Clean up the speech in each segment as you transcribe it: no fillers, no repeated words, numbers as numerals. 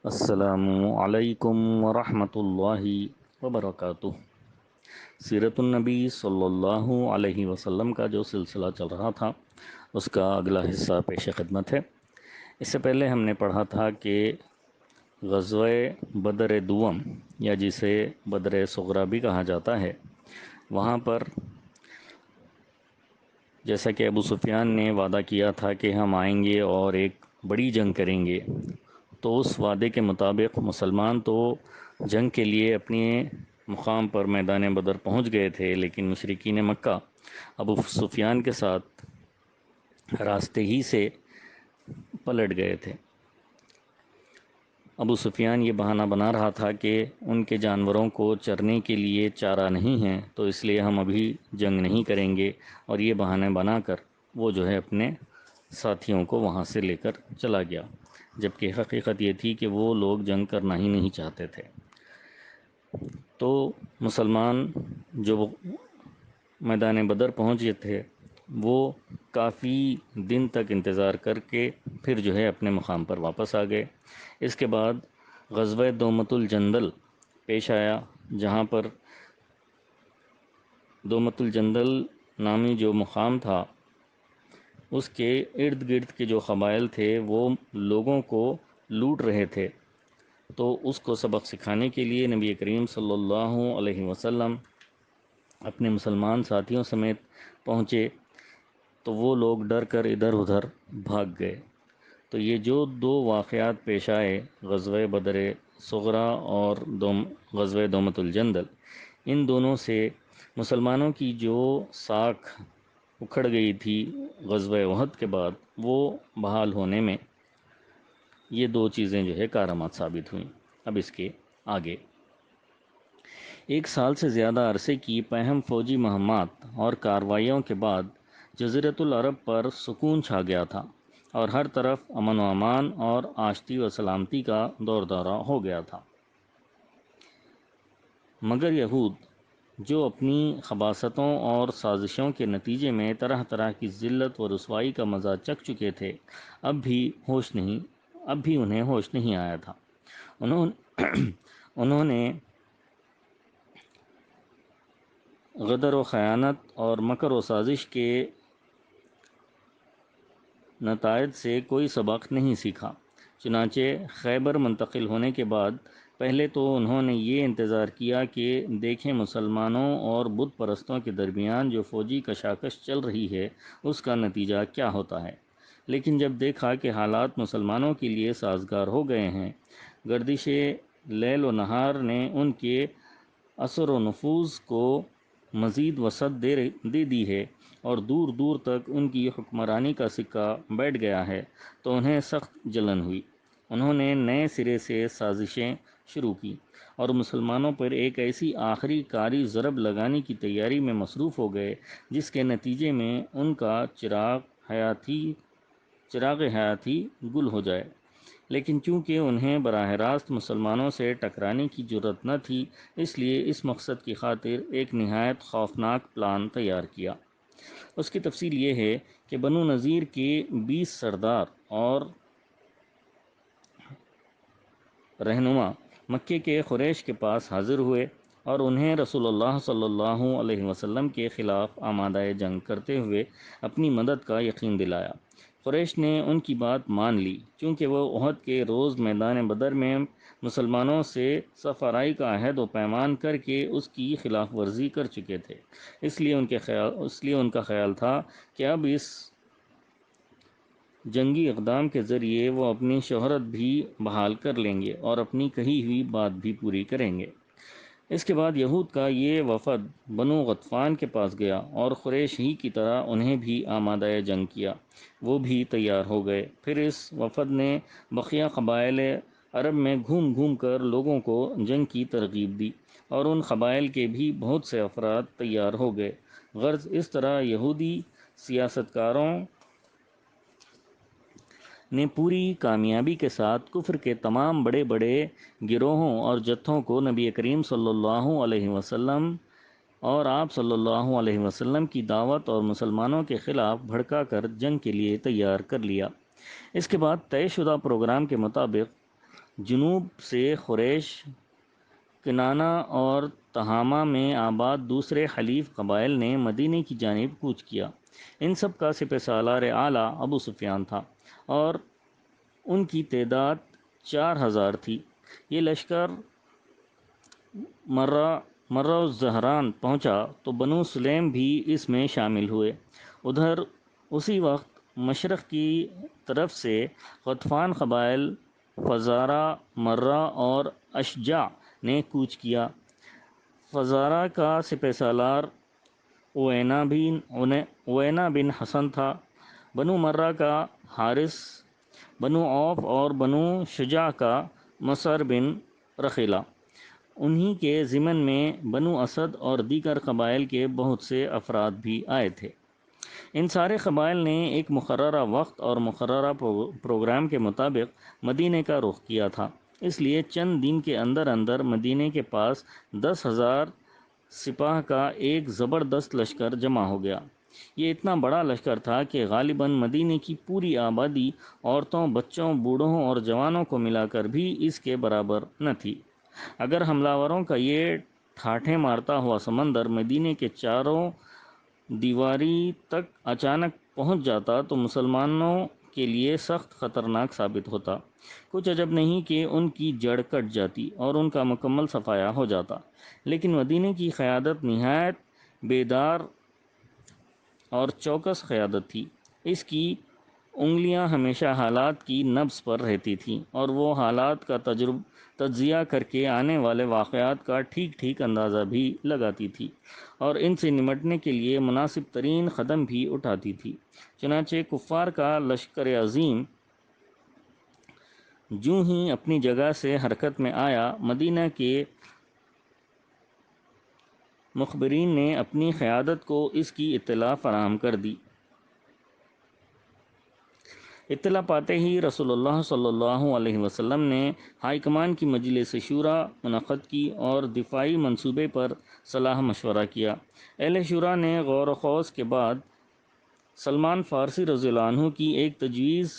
السلام علیکم ورحمۃ اللہ وبرکاتہ۔ سیرت النبی صلی اللہ علیہ وسلم کا جو سلسلہ چل رہا تھا اس کا اگلا حصہ پیش خدمت ہے۔ اس سے پہلے ہم نے پڑھا تھا کہ غزوہ بدر دوم یا جسے بدر صغریٰ بھی کہا جاتا ہے، وہاں پر جیسا کہ ابو سفیان نے وعدہ کیا تھا کہ ہم آئیں گے اور ایک بڑی جنگ کریں گے، تو اس وعدے کے مطابق مسلمان تو جنگ کے لیے اپنے مقام پر میدان بدر پہنچ گئے تھے، لیکن مشرکین مکہ ابو سفیان کے ساتھ راستے ہی سے پلٹ گئے تھے۔ ابو سفیان یہ بہانہ بنا رہا تھا کہ ان کے جانوروں کو چرنے کے لیے چارہ نہیں ہے، تو اس لیے ہم ابھی جنگ نہیں کریں گے، اور یہ بہانے بنا کر وہ جو ہے اپنے ساتھیوں کو وہاں سے لے کر چلا گیا، جبکہ حقیقت یہ تھی کہ وہ لوگ جنگ کرنا ہی نہیں چاہتے تھے۔ تو مسلمان جو میدان بدر پہنچے تھے وہ کافی دن تک انتظار کر کے پھر جو ہے اپنے مقام پر واپس آ گئے۔ اس کے بعد غزوہ دومۃ الجندل پیش آیا، جہاں پر دومۃ الجندل نامی جو مقام تھا اس کے ارد گرد کے جو قبائل تھے وہ لوگوں کو لوٹ رہے تھے، تو اس کو سبق سکھانے کے لیے نبی کریم صلی اللہ علیہ وسلم اپنے مسلمان ساتھیوں سمیت پہنچے، تو وہ لوگ ڈر کر ادھر ادھر بھاگ گئے۔ تو یہ جو دو واقعات پیش آئے، غزوہ بدر صغریٰ اور غزوہ دومۃ الجندل، ان دونوں سے مسلمانوں کی جو ساکھ اکھڑ گئی تھی غزوہ احد کے بعد، وہ بحال ہونے میں یہ دو چیزیں جو ہے کارآمد ثابت ہوئیں۔ اب اس کے آگے 1 سال سے زیادہ عرصے کی پہم فوجی مہمات اور کارروائیوں کے بعد جزیرۃ العرب پر سکون چھا گیا تھا، اور ہر طرف امن و امان اور آشتی و سلامتی کا دور دورہ ہو گیا تھا۔ مگر یہود جو اپنی خباثتوں اور سازشوں کے نتیجے میں طرح طرح کی ذلت و رسوائی کا مزہ چکھ چکے تھے، اب بھی انہیں ہوش نہیں آیا تھا۔ انہوں نے غدر و خیانت اور مکر و سازش کے نتائج سے کوئی سبق نہیں سیکھا۔ چنانچہ خیبر منتقل ہونے کے بعد پہلے تو انہوں نے یہ انتظار کیا کہ دیکھیں مسلمانوں اور بت پرستوں کے درمیان جو فوجی کشاکش چل رہی ہے اس کا نتیجہ کیا ہوتا ہے، لیکن جب دیکھا کہ حالات مسلمانوں کے لیے سازگار ہو گئے ہیں، گردش لیل و نہار نے ان کے اثر و نفوذ کو مزید وسعت دے دی ہے، اور دور دور تک ان کی حکمرانی کا سکہ بیٹھ گیا ہے، تو انہیں سخت جلن ہوئی۔ انہوں نے نئے سرے سے سازشیں شروع کی اور مسلمانوں پر ایک ایسی آخری کاری ضرب لگانے کی تیاری میں مصروف ہو گئے جس کے نتیجے میں ان کا چراغ حیاتی گل ہو جائے۔ لیکن چونکہ انہیں براہ راست مسلمانوں سے ٹکرانے کی جرأت نہ تھی، اس لیے اس مقصد کی خاطر ایک نہایت خوفناک پلان تیار کیا۔ اس کی تفصیل یہ ہے کہ بنو نذیر کے 20 سردار اور رہنما مکے کے قریش کے پاس حاضر ہوئے اور انہیں رسول اللہ صلی اللہ علیہ وسلم کے خلاف آمادہ جنگ کرتے ہوئے اپنی مدد کا یقین دلایا۔ قریش نے ان کی بات مان لی، چونکہ وہ احد کے روز میدان بدر میں مسلمانوں سے صف آرائی کا عہد و پیمان کر کے اس کی خلاف ورزی کر چکے تھے، اس لیے ان کا خیال تھا کہ اب اس جنگی اقدام کے ذریعے وہ اپنی شہرت بھی بحال کر لیں گے اور اپنی کہی ہوئی بات بھی پوری کریں گے۔ اس کے بعد یہود کا یہ وفد بنو غطفان کے پاس گیا اور قریش ہی کی طرح انہیں بھی آمادہ جنگ کیا، وہ بھی تیار ہو گئے۔ پھر اس وفد نے بقیہ قبائل عرب میں گھوم گھوم کر لوگوں کو جنگ کی ترغیب دی، اور ان قبائل کے بھی بہت سے افراد تیار ہو گئے۔ غرض اس طرح یہودی سیاستکاروں نے پوری کامیابی کے ساتھ کفر کے تمام بڑے بڑے گروہوں اور جتھوں کو نبی کریم صلی اللہ علیہ وسلم اور آپ صلی اللہ علیہ وسلم کی دعوت اور مسلمانوں کے خلاف بھڑکا کر جنگ کے لیے تیار کر لیا۔ اس کے بعد طے شدہ پروگرام کے مطابق جنوب سے قریش، کنانہ اور تہامہ میں آباد دوسرے حلیف قبائل نے مدینے کی جانب کوچ کیا۔ ان سب کا سپہ سالار اعلیٰ ابو سفیان تھا اور ان کی تعداد 4000 تھی۔ یہ لشکر مرہ الزہران پہنچا تو بنو سلیم بھی اس میں شامل ہوئے۔ ادھر اسی وقت مشرق کی طرف سے غطفان قبائل فزارہ، مرہ اور اشجع نے کوچ کیا۔ فزارہ کا سپہ سالار اوینہ بن حسن تھا، بنو مرہ کا حارث، بنو عوف اور بنو شجاع کا مسعر بن رخیلہ۔ انہی کے ضمن میں بنو اسد اور دیگر قبائل کے بہت سے افراد بھی آئے تھے۔ ان سارے قبائل نے ایک مقررہ وقت اور مقررہ پروگرام کے مطابق مدینے کا رخ کیا تھا، اس لیے چند دن کے اندر اندر مدینے کے پاس 10,000 سپاہ کا ایک زبردست لشکر جمع ہو گیا۔ یہ اتنا بڑا لشکر تھا کہ غالباً مدینے کی پوری آبادی عورتوں، بچوں، بوڑھوں اور جوانوں کو ملا کر بھی اس کے برابر نہ تھی۔ اگر حملہ کا یہ ٹھاٹھیں مارتا ہوا سمندر مدینے کے چاروں دیواری تک اچانک پہنچ جاتا تو مسلمانوں کے لیے سخت خطرناک ثابت ہوتا۔ کچھ عجب نہیں کہ ان کی جڑ کٹ جاتی اور ان کا مکمل صفایا ہو جاتا، لیکن مدینے کی قیادت نہایت بیدار اور چوکس قیادت تھی۔ اس کی انگلیاں ہمیشہ حالات کی نبض پر رہتی تھیں اور وہ حالات کا تجزیہ کر کے آنے والے واقعات کا ٹھیک ٹھیک اندازہ بھی لگاتی تھی اور ان سے نمٹنے کے لیے مناسب ترین قدم بھی اٹھاتی تھی۔ چنانچہ کفار کا لشکر عظیم جوں ہی اپنی جگہ سے حرکت میں آیا، مدینہ کے مخبرین نے اپنی قیادت کو اس کی اطلاع فراہم کر دی۔ اطلاع پاتے ہی رسول اللہ صلی اللہ علیہ وسلم نے ہائی کمان کی مجلس شورا منعقد کی اور دفاعی منصوبے پر صلاح مشورہ کیا۔ اہل شورا نے غور و خوض کے بعد سلمان فارسی رضی اللہ عنہ کی ایک تجویز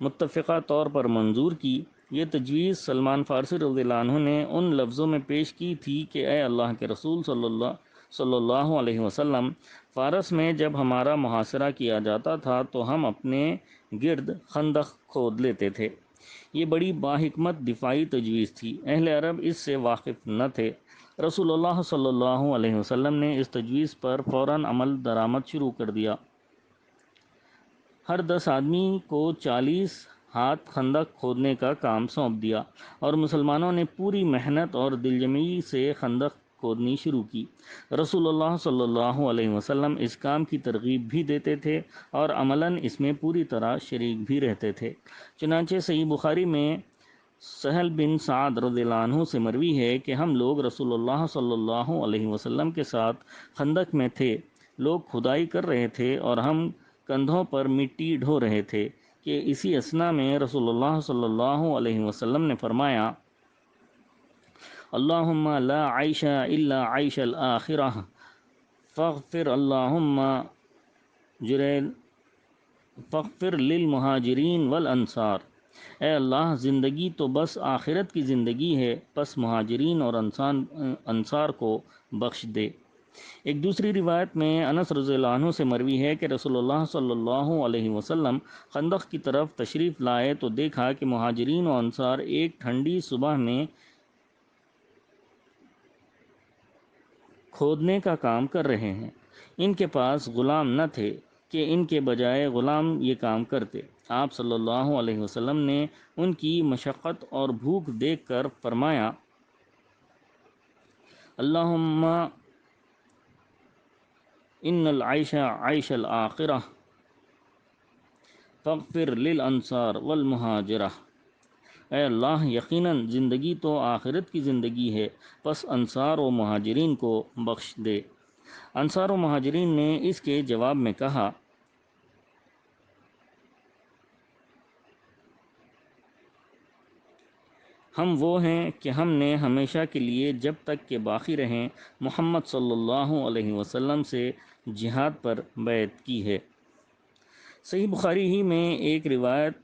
متفقہ طور پر منظور کی۔ یہ تجویز سلمان فارسی رضی اللہ عنہ نے ان لفظوں میں پیش کی تھی کہ اے اللہ کے رسول صلی اللہ علیہ وسلم، فارس میں جب ہمارا محاصرہ کیا جاتا تھا تو ہم اپنے گرد خندق کھود لیتے تھے۔ یہ بڑی باحکمت دفاعی تجویز تھی، اہل عرب اس سے واقف نہ تھے۔ رسول اللہ صلی اللہ علیہ وسلم نے اس تجویز پر فوراً عمل درآمد شروع کر دیا۔ ہر 10 آدمی کو 40 ہاتھ خندق کھودنے کا کام سونپ دیا اور مسلمانوں نے پوری محنت اور دلجمعی سے خندق کھودنی شروع کی۔ رسول اللہ صلی اللہ علیہ وسلم اس کام کی ترغیب بھی دیتے تھے اور عملاً اس میں پوری طرح شریک بھی رہتے تھے۔ چنانچہ صحیح بخاری میں سہل بن سعد رضی اللہ عنہ سے مروی ہے کہ ہم لوگ رسول اللہ صلی اللہ علیہ وسلم کے ساتھ خندق میں تھے، لوگ کھدائی کر رہے تھے اور ہم کندھوں پر مٹی ڈھو رہے تھے کہ اسی اثنا میں رسول اللہ صلی اللہ علیہ وسلم نے فرمایا: اللہم لا عیش الا عیش الآخرہ فاغفر للمہاجرین والانصار۔ اے اللہ، زندگی تو بس آخرت کی زندگی ہے، بس مہاجرین اور انصار کو بخش دے۔ ایک دوسری روایت میں انس رضی اللہ عنہ سے مروی ہے کہ رسول اللہ صلی اللہ علیہ وسلم خندق کی طرف تشریف لائے تو دیکھا کہ مہاجرین و انصار ایک ٹھنڈی صبح میں کھودنے کا کام کر رہے ہیں۔ ان کے پاس غلام نہ تھے کہ ان کے بجائے غلام یہ کام کرتے۔ آپ صلی اللہ علیہ وسلم نے ان کی مشقت اور بھوک دیکھ کر فرمایا: اللہم ان العیش عیش الآخرہ فاغفر للانصار والمہاجرہ۔ اے اللہ، یقیناً زندگی تو آخرت کی زندگی ہے، پس انصار و مہاجرین کو بخش دے۔ انصار و مہاجرین نے اس کے جواب میں کہا: ہم وہ ہیں کہ ہم نے ہمیشہ کے لیے جب تک کہ باقی رہیں محمد صلی اللہ علیہ وسلم سے جہاد پر بیعت کی ہے۔ صحیح بخاری ہی میں ایک روایت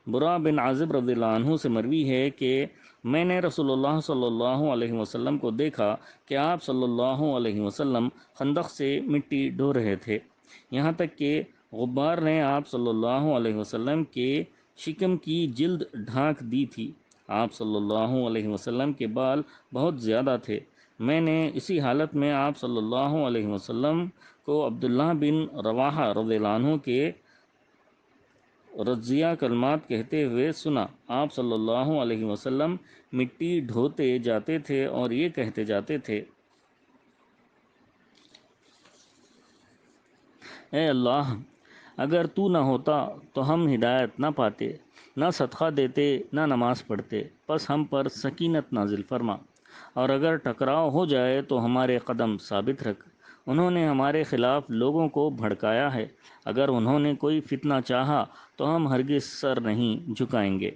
برا بن عازب رضی اللہ عنہ سے مروی ہے کہ میں نے رسول اللہ صلی اللہ علیہ وسلم کو دیکھا کہ آپ صلی اللہ علیہ وسلم خندق سے مٹی ڈھو رہے تھے، یہاں تک کہ غبار نے آپ صلی اللہ علیہ وسلم کے شکم کی جلد ڈھانک دی تھی۔ آپ صلی اللہ علیہ وسلم کے بال بہت زیادہ تھے۔ میں نے اسی حالت میں آپ صلی اللہ علیہ وسلم کو عبداللہ بن رواحہ رضی اللہ عنہ کے رضیہ کلمات کہتے ہوئے سنا۔ آپ صلی اللہ علیہ وسلم مٹی ڈھوتے جاتے تھے اور یہ کہتے جاتے تھے، اے اللہ، اگر تو نہ ہوتا تو ہم ہدایت نہ پاتے، نہ صدقہ دیتے، نہ نماز پڑھتے، پس ہم پر سکینت نازل فرما، اور اگر ٹکراؤ ہو جائے تو ہمارے قدم ثابت رکھ۔ انہوں نے ہمارے خلاف لوگوں کو بھڑکایا ہے، اگر انہوں نے کوئی فتنہ چاہا تو ہم ہرگز سر نہیں جھکائیں گے۔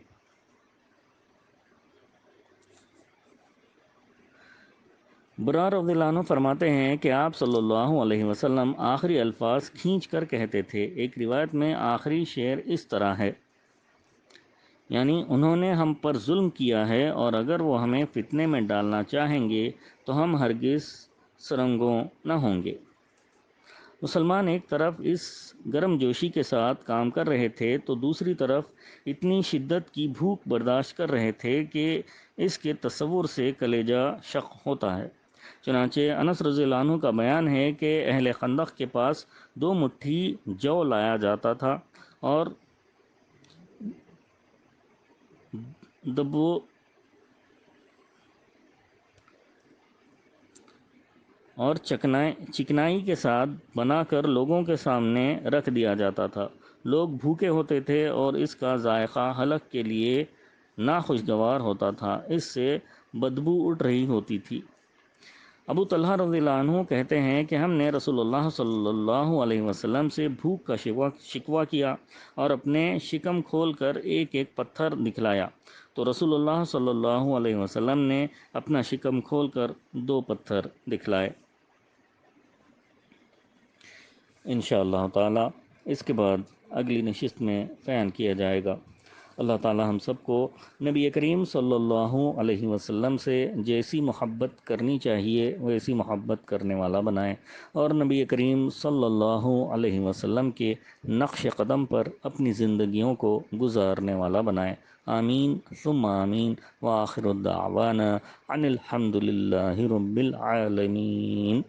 برا رضی اللہ عنہ فرماتے ہیں کہ آپ صلی اللہ علیہ وسلم آخری الفاظ کھینچ کر کہتے تھے۔ ایک روایت میں آخری شعر اس طرح ہے، یعنی انہوں نے ہم پر ظلم کیا ہے، اور اگر وہ ہمیں فتنے میں ڈالنا چاہیں گے تو ہم ہرگز سرنگوں نہ ہوں گے۔ مسلمان ایک طرف اس گرم جوشی کے ساتھ کام کر رہے تھے تو دوسری طرف اتنی شدت کی بھوک برداشت کر رہے تھے کہ اس کے تصور سے کلیجہ شق ہوتا ہے۔ چنانچہ انس رضی اللہ عنہ کا بیان ہے کہ اہل خندق کے پاس 2 مٹھی جو لایا جاتا تھا، اور دبو اور چکنائی کے ساتھ بنا کر لوگوں کے سامنے رکھ دیا جاتا تھا۔ لوگ بھوکے ہوتے تھے اور اس کا ذائقہ حلق کے لیے ناخوشگوار ہوتا تھا، اس سے بدبو اٹھ رہی ہوتی تھی۔ ابو طلحہ رضی اللہ عنہ کہتے ہیں کہ ہم نے رسول اللہ صلی اللہ علیہ وسلم سے بھوک کا شکوہ کیا اور اپنے شکم کھول کر ایک ایک پتھر دکھلایا، تو رسول اللہ صلی اللہ علیہ وسلم نے اپنا شکم کھول کر 2 پتھر دکھلائے۔ انشاءاللہ تعالی اس کے بعد اگلی نشست میں بیان کیا جائے گا۔ اللہ تعالی ہم سب کو نبی کریم صلی اللہ علیہ وسلم سے جیسی محبت کرنی چاہیے ویسی محبت کرنے والا بنائے، اور نبی کریم صلی اللہ علیہ وسلم کے نقش قدم پر اپنی زندگیوں کو گزارنے والا بنائے۔ آمین ثم آمین، وآخر الدعوانا ان الحمد للہ رب العالمین۔